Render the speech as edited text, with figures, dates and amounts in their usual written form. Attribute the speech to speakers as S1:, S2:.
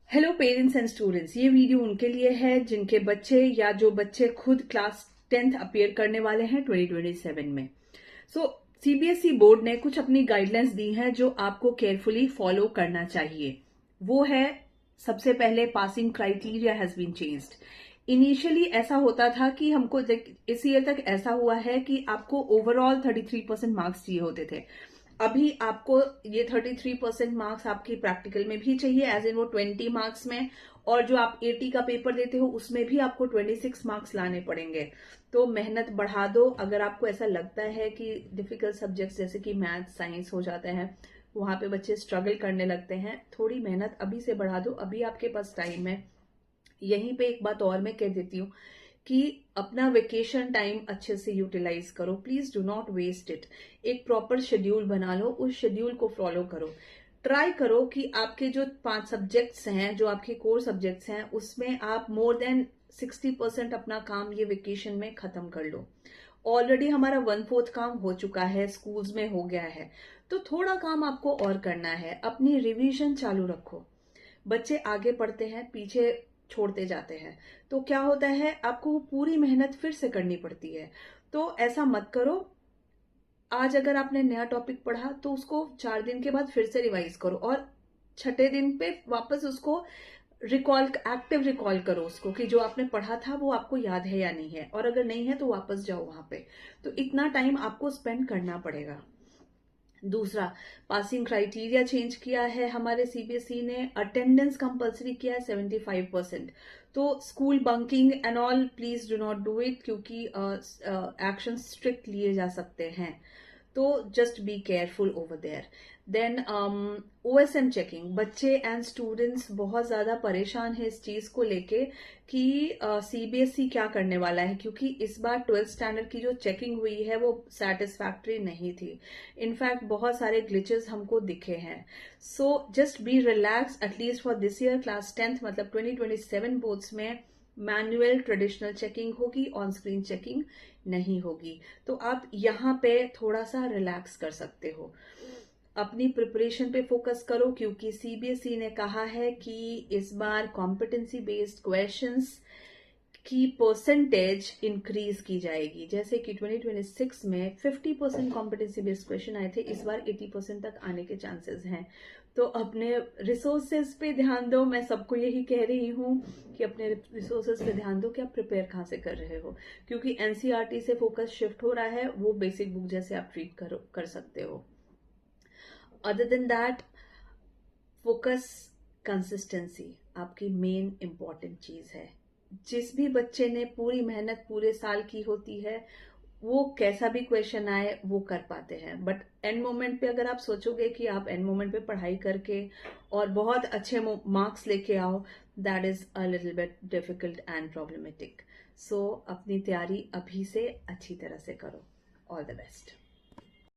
S1: Hello parents and students, ये video उनके लिए है जिनके बच्चे या जो बच्चे खुद क्लास 10th अपियर करने वाले हैं 2027 में। सीबीएसई बोर्ड ने कुछ अपनी गाइडलाइंस दी हैं जो आपको केयरफुली फॉलो करना चाहिए। वो है, सबसे पहले passing criteria has been changed. Initially ऐसा होता था कि हमको इस ईयर तक ऐसा हुआ है कि आपको ओवरऑल 33% मार्क्स चाहिए होते थे। अभी आपको ये 33% मार्क्स आपकी प्रैक्टिकल में भी चाहिए, एज इन वो 20 मार्क्स में, और जो आप 80 का पेपर देते हो उसमें भी आपको 26 मार्क्स लाने पड़ेंगे। तो मेहनत बढ़ा दो। अगर आपको ऐसा लगता है कि डिफिकल्ट सब्जेक्ट्स जैसे कि मैथ साइंस हो जाते हैं, वहां पे बच्चे स्ट्रगल करने लगते हैं, थोड़ी मेहनत अभी से बढ़ा दो, अभी आपके पास टाइम है। यहीं पे एक बात और मैं कह देती हूँ कि अपना वेकेशन टाइम अच्छे से यूटिलाइज करो। Please do not waste it. एक प्रॉपर शेड्यूल बना लो, उस शेड्यूल को फॉलो करो। ट्राई करो कि आपके जो 5 सब्जेक्ट्स हैं, जो आपके कोर सब्जेक्ट्स हैं, उसमें आप मोर देन 60% अपना काम ये वेकेशन में खत्म कर लो। ऑलरेडी हमारा 1/4 काम हो चुका है, स्कूल्स में हो गया है, तो थोड़ा काम आपको और करना है। अपनी रिवीजन चालू रखो। बच्चे आगे पढ़ते हैं, पीछे छोड़ते जाते हैं, तो क्या होता है, आपको वो पूरी मेहनत फिर से करनी पड़ती है। तो ऐसा मत करो। आज अगर आपने नया टॉपिक पढ़ा तो उसको 4 दिन के बाद फिर से रिवाइज करो, और छठे दिन पे वापस उसको एक्टिव रिकॉल करो उसको, कि जो आपने पढ़ा था वो आपको याद है या नहीं है, और अगर नहीं है तो वापस जाओ वहां पे। तो इतना टाइम आपको स्पेंड करना पड़ेगा। दूसरा, पासिंग क्राइटेरिया चेंज किया है हमारे सीबीएसई ने। अटेंडेंस कंपलसरी किया है 75%। तो school bunking and all, please do not do it, क्योंकि एक्शन स्ट्रिक्ट लिए जा सकते हैं। तो just be careful over there. Then OSM checking, बच्चे एंड स्टूडेंट्स बहुत ज्यादा परेशान है इस चीज को लेके कि सीबीएसई क्या करने वाला है, क्योंकि इस बार 12th स्टैंडर्ड की जो चेकिंग हुई है वो सेटिस्फैक्ट्री नहीं थी। इनफैक्ट बहुत सारे ग्लिचेस हमको दिखे हैं। So just be relax, at least for this year class 10th मतलब 2027 बोर्ड्स में मैनुअल ट्रेडिशनल चेकिंग होगी, ऑन स्क्रीन चेकिंग नहीं होगी। तो आप यहाँ पे थोड़ा सा रिलैक्स कर सकते हो। अपनी प्रिपरेशन पे फोकस करो, क्योंकि सीबीएसई ने कहा है कि इस बार कॉम्पिटेंसी बेस्ड क्वेश्चंस की परसेंटेज इंक्रीज की जाएगी। जैसे कि 2026 में 50% कॉम्पिटेंसी बेस्ड क्वेश्चन आए थे, इस बार 80% तक आने के चांसेस हैं। तो अपने रिसोर्सेज पे ध्यान दो। मैं सबको यही कह रही हूँ कि अपने रिसोर्सेज पे ध्यान दो कि आप प्रिपेयर कहाँ से कर रहे हो, क्योंकि एनसीईआरटी से फोकस शिफ्ट हो रहा है, वो बेसिक बुक जैसे आप ट्रीट कर सकते हो। Other than that, focus, consistency आपकी मेन इंपॉर्टेंट चीज है। जिस भी बच्चे ने पूरी मेहनत पूरे साल की होती है, वो कैसा भी क्वेश्चन आए वो कर पाते हैं। बट एंड मोमेंट पे अगर आप सोचोगे कि आप एंड मोमेंट पे पढ़ाई करके और बहुत अच्छे मार्क्स लेके आओ, that is a little bit difficult and problematic. So अपनी तैयारी अभी से अच्छी तरह से करो। All the best.